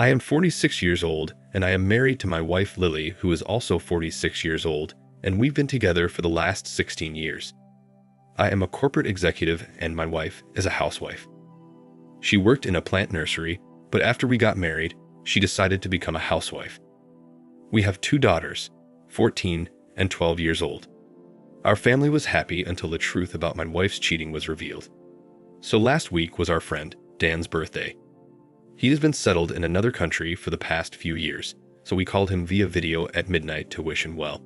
I am 46 years old, and I am married to my wife Lily, who is also 46 years old, and we've been together for the last 16 years. I am a corporate executive, and my wife is a housewife. She worked in a plant nursery, but after we got married, she decided to become a housewife. We have 2 daughters, 14 and 12 years old. Our family was happy until the truth about my wife's cheating was revealed. So last week was our friend Dan's birthday. He has been settled in another country for the past few years, so we called him via video at midnight to wish him well.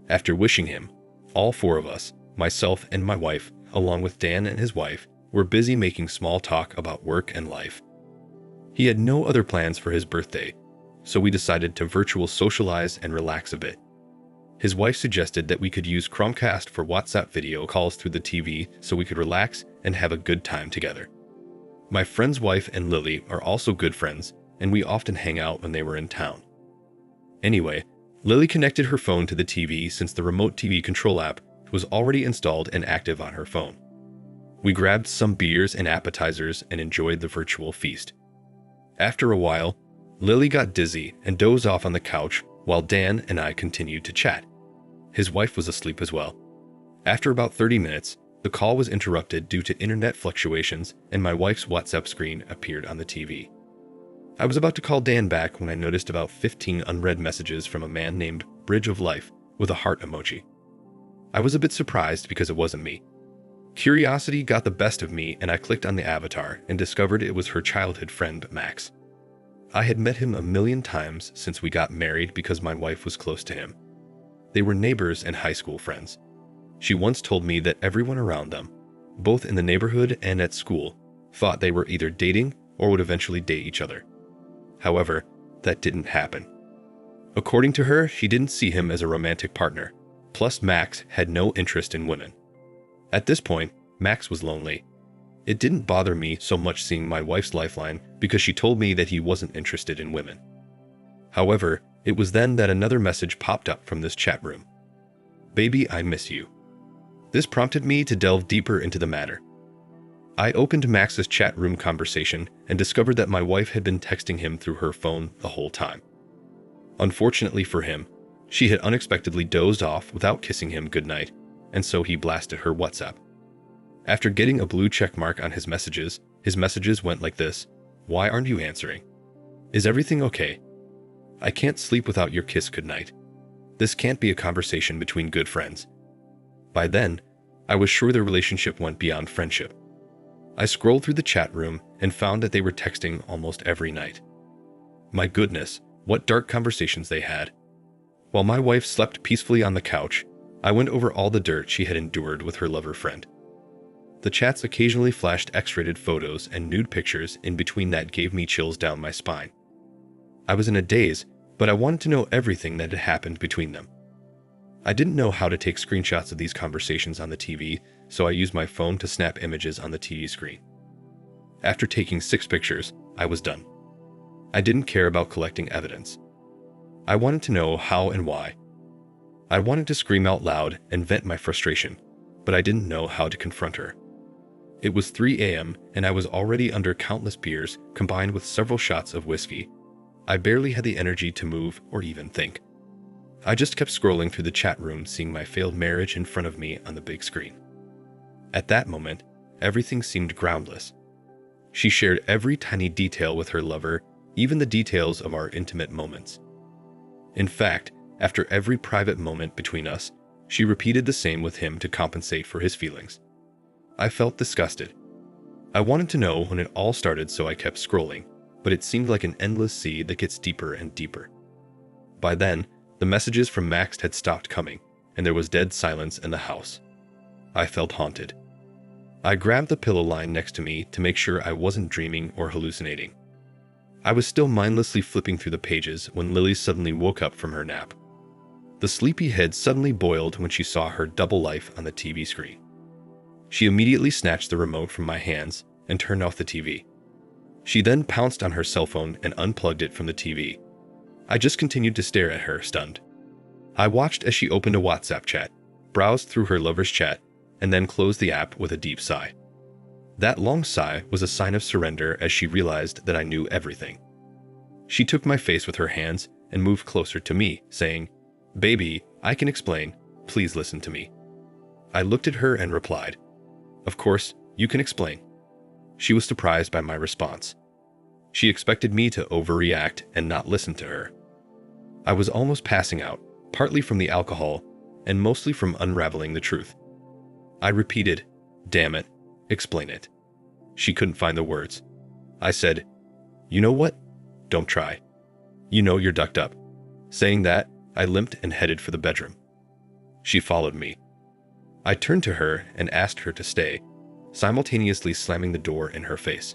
After wishing him, all 4 of us, myself and my wife, along with Dan and his wife, were busy making small talk about work and life. He had no other plans for his birthday, so we decided to virtual socialize and relax a bit. His wife suggested that we could use Chromecast for WhatsApp video calls through the TV so we could relax and have a good time together. My friend's wife and Lily are also good friends, and we often hang out when they were in town. Anyway, Lily connected her phone to the TV since the remote TV control app was already installed and active on her phone. We grabbed some beers and appetizers and enjoyed the virtual feast. After a while, Lily got dizzy and dozed off on the couch while Dan and I continued to chat. His wife was asleep as well. After about 30 minutes, the call was interrupted due to internet fluctuations and my wife's WhatsApp screen appeared on the TV. I was about to call Dan back when I noticed about 15 unread messages from a man named Bridge of Life with a heart emoji. I was a bit surprised because it wasn't me. Curiosity got the best of me and I clicked on the avatar and discovered it was her childhood friend Max. I had met him a million times since we got married because my wife was close to him. They were neighbors and high school friends. She once told me that everyone around them, both in the neighborhood and at school, thought they were either dating or would eventually date each other. However, that didn't happen. According to her, she didn't see him as a romantic partner. Plus, Max had no interest in women. At this point, Max was lonely. It didn't bother me so much seeing my wife's lifeline because she told me that he wasn't interested in women. However, it was then that another message popped up from this chat room. "Baby, I miss you." This prompted me to delve deeper into the matter. I opened Max's chat room conversation and discovered that my wife had been texting him through her phone the whole time. Unfortunately for him, she had unexpectedly dozed off without kissing him goodnight, and so he blasted her WhatsApp. After getting a blue check mark on his messages went like this: "Why aren't you answering? Is everything okay? I can't sleep without your kiss goodnight. This can't be a conversation between good friends." By then, I was sure their relationship went beyond friendship. I scrolled through the chat room and found that they were texting almost every night. My goodness, what dark conversations they had. While my wife slept peacefully on the couch, I went over all the dirt she had endured with her lover friend. The chats occasionally flashed X-rated photos and nude pictures in between that gave me chills down my spine. I was in a daze, but I wanted to know everything that had happened between them. I didn't know how to take screenshots of these conversations on the TV, so I used my phone to snap images on the TV screen. After taking 6 pictures, I was done. I didn't care about collecting evidence. I wanted to know how and why. I wanted to scream out loud and vent my frustration, but I didn't know how to confront her. It was 3 a.m. and I was already under countless beers combined with several shots of whiskey. I barely had the energy to move or even think. I just kept scrolling through the chat room, seeing my failed marriage in front of me on the big screen. At that moment, everything seemed groundless. She shared every tiny detail with her lover, even the details of our intimate moments. In fact, after every private moment between us, she repeated the same with him to compensate for his feelings. I felt disgusted. I wanted to know when it all started, so I kept scrolling, but it seemed like an endless sea that gets deeper and deeper. By then, the messages from Max had stopped coming, and there was dead silence in the house. I felt haunted. I grabbed the pillow lying next to me to make sure I wasn't dreaming or hallucinating. I was still mindlessly flipping through the pages when Lily suddenly woke up from her nap. The sleepy head suddenly boiled when she saw her double life on the TV screen. She immediately snatched the remote from my hands and turned off the TV. She then pounced on her cell phone and unplugged it from the TV. I just continued to stare at her, stunned. I watched as she opened a WhatsApp chat, browsed through her lover's chat, and then closed the app with a deep sigh. That long sigh was a sign of surrender as she realized that I knew everything. She took my face with her hands and moved closer to me, saying, "Baby, I can explain. Please listen to me." I looked at her and replied, "Of course, you can explain." She was surprised by my response. She expected me to overreact and not listen to her. I was almost passing out, partly from the alcohol and mostly from unraveling the truth. I repeated, "Damn it, explain it." She couldn't find the words. I said, "You know what? Don't try. You know you're ducked up." Saying that, I limped and headed for the bedroom. She followed me. I turned to her and asked her to stay, simultaneously slamming the door in her face.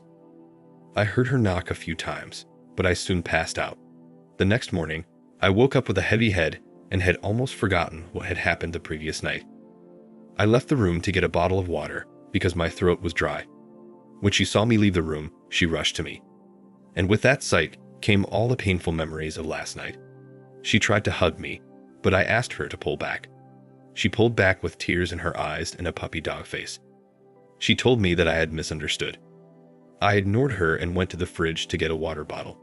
I heard her knock a few times, but I soon passed out. The next morning, I woke up with a heavy head and had almost forgotten what had happened the previous night. I left the room to get a bottle of water because my throat was dry. When she saw me leave the room, she rushed to me. And with that sight came all the painful memories of last night. She tried to hug me, but I asked her to pull back. She pulled back with tears in her eyes and a puppy dog face. She told me that I had misunderstood. I ignored her and went to the fridge to get a water bottle.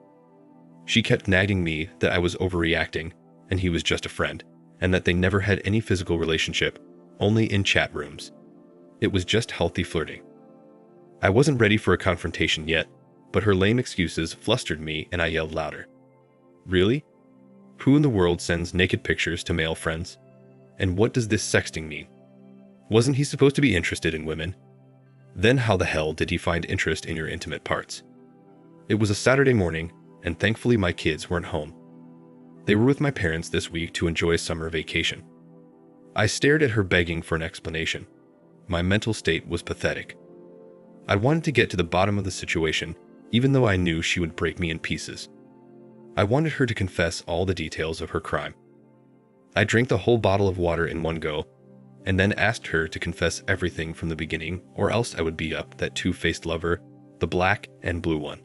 She kept nagging me that I was overreacting and he was just a friend, and that they never had any physical relationship, only in chat rooms. It was just healthy flirting. I wasn't ready for a confrontation yet, but her lame excuses flustered me and I yelled louder. "Really? Who in the world sends naked pictures to male friends? And what does this sexting mean? Wasn't he supposed to be interested in women? Then how the hell did he find interest in your intimate parts?" It was a Saturday morning, and thankfully my kids weren't home. They were with my parents this week to enjoy summer vacation. I stared at her begging for an explanation. My mental state was pathetic. I wanted to get to the bottom of the situation, even though I knew she would break me in pieces. I wanted her to confess all the details of her crime. I drank the whole bottle of water in one go, and then asked her to confess everything from the beginning, or else I would beat up that two-faced lover, the black and blue one.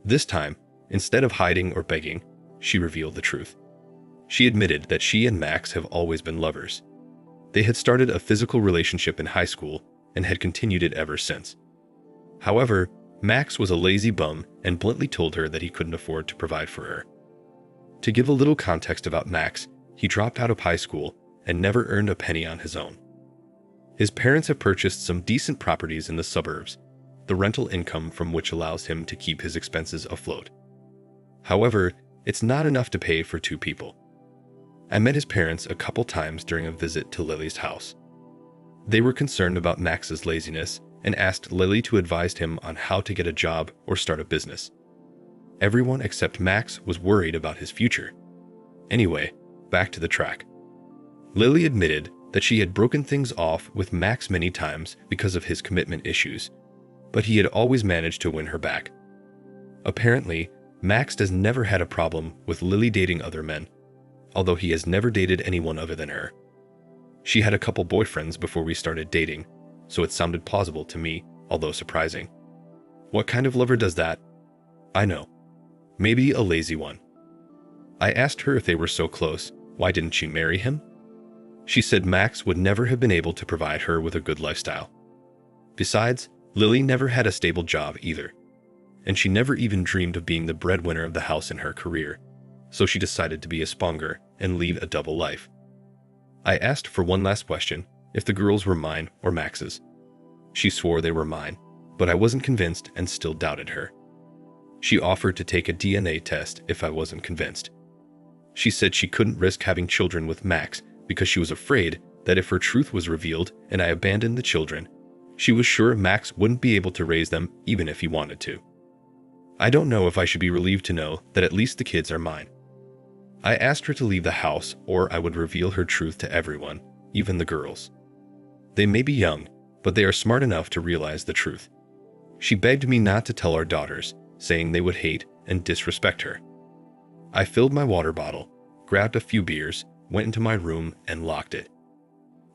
This time, instead of hiding or begging, she revealed the truth. She admitted that she and Max have always been lovers. They had started a physical relationship in high school and had continued it ever since. However, Max was a lazy bum and bluntly told her that he couldn't afford to provide for her. To give a little context about Max, he dropped out of high school and never earned a penny on his own. His parents have purchased some decent properties in the suburbs, the rental income from which allows him to keep his expenses afloat. However, it's not enough to pay for two people. I met his parents a couple times during a visit to Lily's house. They were concerned about Max's laziness and asked Lily to advise him on how to get a job or start a business. Everyone except Max was worried about his future. Anyway, back to the track. Lily admitted that she had broken things off with Max many times because of his commitment issues, but he had always managed to win her back. Apparently, Max has never had a problem with Lily dating other men, although he has never dated anyone other than her. She had a couple boyfriends before we started dating, so it sounded plausible to me, although surprising. What kind of lover does that? I know. Maybe a lazy one. I asked her if they were so close, why didn't she marry him? She said Max would never have been able to provide her with a good lifestyle. Besides, Lily never had a stable job either, and she never even dreamed of being the breadwinner of the house in her career, so she decided to be a sponger and lead a double life. I asked for one last question, if the girls were mine or Max's. She swore they were mine, but I wasn't convinced and still doubted her. She offered to take a DNA test if I wasn't convinced. She said she couldn't risk having children with Max because she was afraid that if her truth was revealed and I abandoned the children, she was sure Max wouldn't be able to raise them even if he wanted to. I don't know if I should be relieved to know that at least the kids are mine. I asked her to leave the house or I would reveal her truth to everyone, even the girls. They may be young, but they are smart enough to realize the truth. She begged me not to tell our daughters, saying they would hate and disrespect her. I filled my water bottle, grabbed a few beers, went into my room and locked it.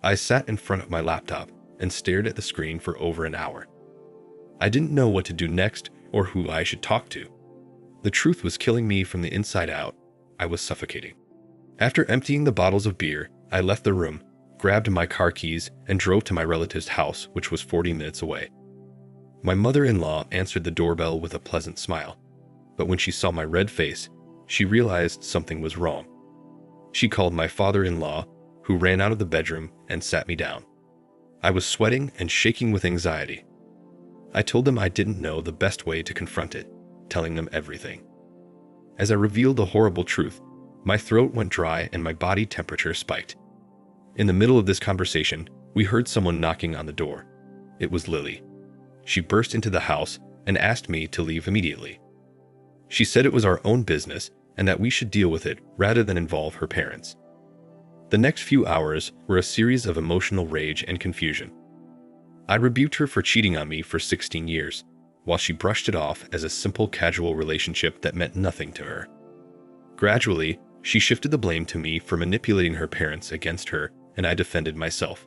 I sat in front of my laptop and stared at the screen for over an hour. I didn't know what to do next or who I should talk to. The truth was killing me from the inside out. I was suffocating. After emptying the bottles of beer, I left the room, grabbed my car keys, and drove to my relative's house, which was 40 minutes away. My mother-in-law answered the doorbell with a pleasant smile. but when she saw my red face, she realized something was wrong. She called my father-in-law, who ran out of the bedroom and sat me down. I was sweating and shaking with anxiety. I told them I didn't know the best way to confront it, telling them everything. As I revealed the horrible truth, my throat went dry and my body temperature spiked. In the middle of this conversation, we heard someone knocking on the door. It was Lily. She burst into the house and asked me to leave immediately. She said it was our own business and that we should deal with it rather than involve her parents. The next few hours were a series of emotional rage and confusion. I rebuked her for cheating on me for 16 years, while she brushed it off as a simple casual relationship that meant nothing to her. Gradually, she shifted the blame to me for manipulating her parents against her, and I defended myself.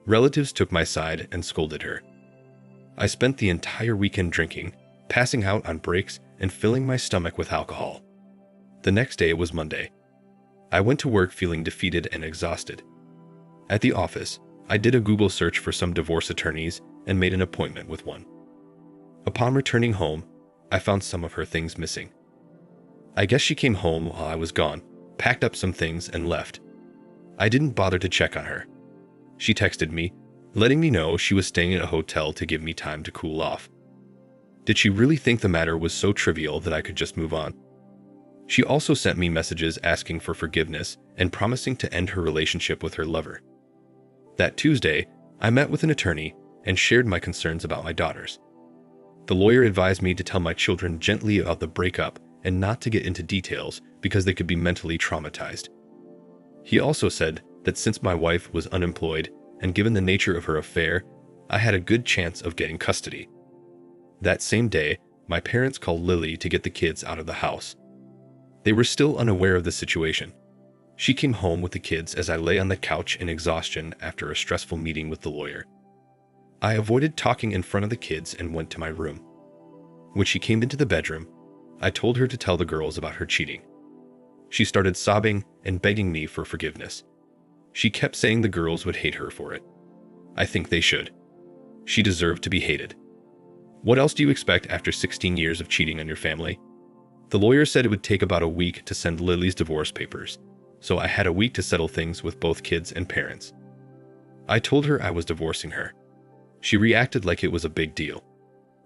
Relatives took my side and scolded her. I spent the entire weekend drinking, passing out on breaks, and filling my stomach with alcohol. The next day was Monday. I went to work feeling defeated and exhausted. At the office, I did a Google search for some divorce attorneys and made an appointment with one. Upon returning home, I found some of her things missing. I guess she came home while I was gone, packed up some things, and left. I didn't bother to check on her. She texted me, letting me know she was staying at a hotel to give me time to cool off. Did she really think the matter was so trivial that I could just move on? She also sent me messages asking for forgiveness and promising to end her relationship with her lover. That Tuesday, I met with an attorney and shared my concerns about my daughters. The lawyer advised me to tell my children gently about the breakup and not to get into details because they could be mentally traumatized. He also said that since my wife was unemployed and given the nature of her affair, I had a good chance of getting custody. That same day, my parents called Lily to get the kids out of the house. They were still unaware of the situation. She came home with the kids as I lay on the couch in exhaustion after a stressful meeting with the lawyer. I avoided talking in front of the kids and went to my room. When she came into the bedroom, I told her to tell the girls about her cheating. She started sobbing and begging me for forgiveness. She kept saying the girls would hate her for it. I think they should. She deserved to be hated. What else do you expect after 16 years of cheating on your family? The lawyer said it would take about a week to send Lily's divorce papers, so I had a week to settle things with both kids and parents. I told her I was divorcing her. She reacted like it was a big deal.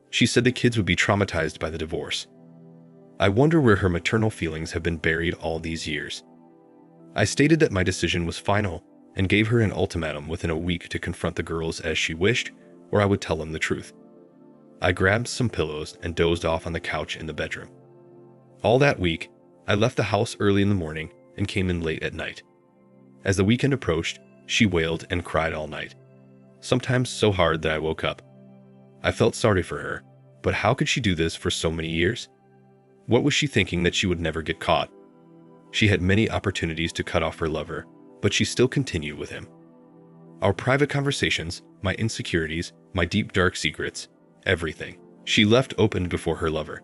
She said the kids would be traumatized by the divorce. I wonder where her maternal feelings have been buried all these years. I stated that my decision was final and gave her an ultimatum within a week to confront the girls as she wished, or I would tell them the truth. I grabbed some pillows and dozed off on the couch in the bedroom. All that week, I left the house early in the morning and came in late at night. As the weekend approached, she wailed and cried all night, sometimes so hard that I woke up. I felt sorry for her, but how could she do this for so many years? What was she thinking that she would never get caught? She had many opportunities to cut off her lover, but she still continued with him. Our private conversations, my insecurities, my deep dark secrets, everything, she left open before her lover.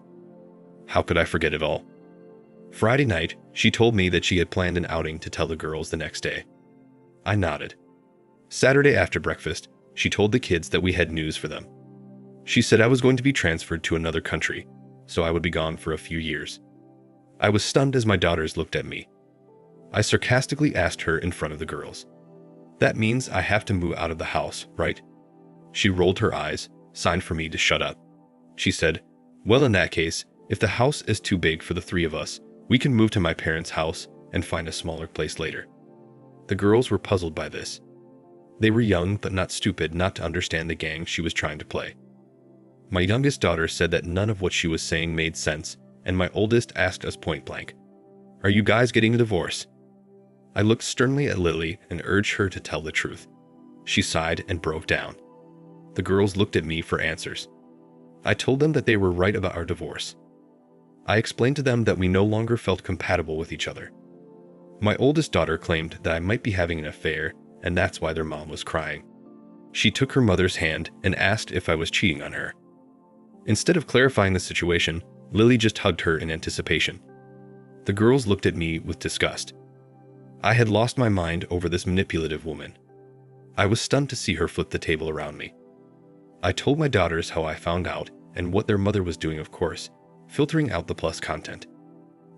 How could I forget it all? Friday night, she told me that she had planned an outing to tell the girls the next day. I nodded. Saturday after breakfast, she told the kids that we had news for them. She said I was going to be transferred to another country, so I would be gone for a few years. I was stunned as my daughters looked at me. I sarcastically asked her in front of the girls, "That means I have to move out of the house, right?" She rolled her eyes, signed for me to shut up. She said, "Well, in that case, if the house is too big for the three of us, we can move to my parents' house and find a smaller place later." The girls were puzzled by this. They were young but not stupid not to understand the game she was trying to play. My youngest daughter said that none of what she was saying made sense, and my oldest asked us point blank, "Are you guys getting a divorce?" I looked sternly at Lily and urged her to tell the truth. She sighed and broke down. The girls looked at me for answers. I told them that they were right about our divorce. I explained to them that we no longer felt compatible with each other. My oldest daughter claimed that I might be having an affair, and that's why their mom was crying. She took her mother's hand and asked if I was cheating on her. Instead of clarifying the situation, Lily just hugged her in anticipation. The girls looked at me with disgust. I had lost my mind over this manipulative woman. I was stunned to see her flip the table around me. I told my daughters how I found out and what their mother was doing, of course, filtering out the plus content.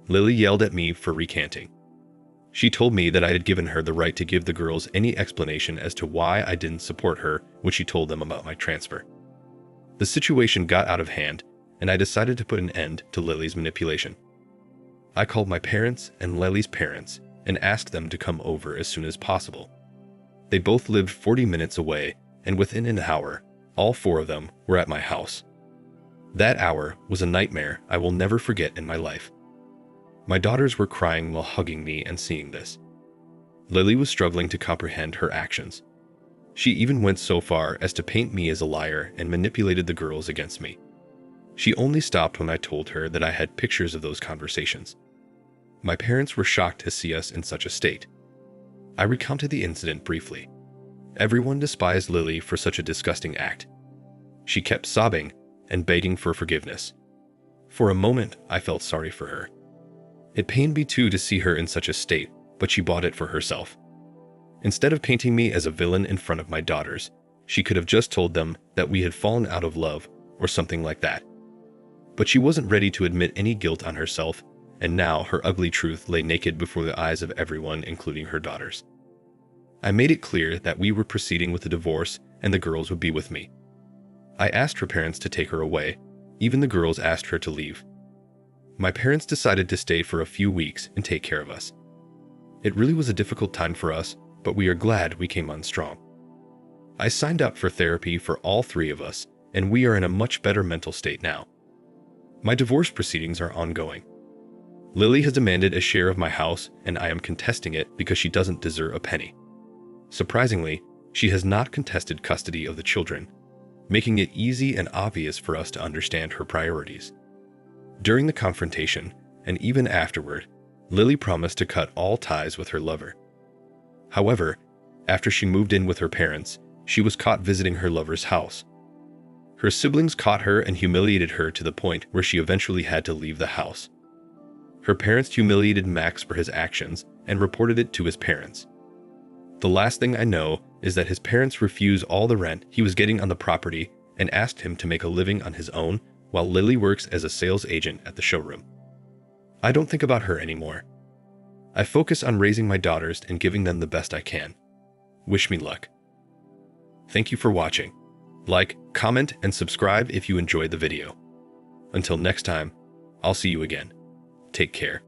Lily yelled at me for recanting. She told me that I had given her the right to give the girls any explanation as to why I didn't support her when she told them about my transfer. The situation got out of hand, and I decided to put an end to Lily's manipulation. I called my parents and Lily's parents and asked them to come over as soon as possible. They both lived 40 minutes away, and within an hour, all four of them were at my house. That hour was a nightmare I will never forget in my life. My daughters were crying while hugging me and seeing this. Lily was struggling to comprehend her actions. She even went so far as to paint me as a liar and manipulated the girls against me. She only stopped when I told her that I had pictures of those conversations. My parents were shocked to see us in such a state. I recounted the incident briefly. Everyone despised Lily for such a disgusting act. She kept sobbing and begging for forgiveness. For a moment, I felt sorry for her. It pained me too to see her in such a state, but she bought it for herself. Instead of painting me as a villain in front of my daughters, she could have just told them that we had fallen out of love or something like that. But she wasn't ready to admit any guilt on herself, and now her ugly truth lay naked before the eyes of everyone, including her daughters. I made it clear that we were proceeding with the divorce and the girls would be with me. I asked her parents to take her away. Even the girls asked her to leave. My parents decided to stay for a few weeks and take care of us. It really was a difficult time for us, but we are glad we came on strong. I signed up for therapy for all three of us, and we are in a much better mental state now. My divorce proceedings are ongoing. Lily has demanded a share of my house, and I am contesting it because she doesn't deserve a penny. Surprisingly, she has not contested custody of the children, making it easy and obvious for us to understand her priorities. During the confrontation, and even afterward, Lily promised to cut all ties with her lover. However, after she moved in with her parents, she was caught visiting her lover's house. Her siblings caught her and humiliated her to the point where she eventually had to leave the house. Her parents humiliated Max for his actions and reported it to his parents. The last thing I know is that his parents refused all the rent he was getting on the property and asked him to make a living on his own while Lily works as a sales agent at the showroom. I don't think about her anymore. I focus on raising my daughters and giving them the best I can. Wish me luck. Thank you for watching. Like, comment, and subscribe if you enjoyed the video. Until next time, I'll see you again. Take care.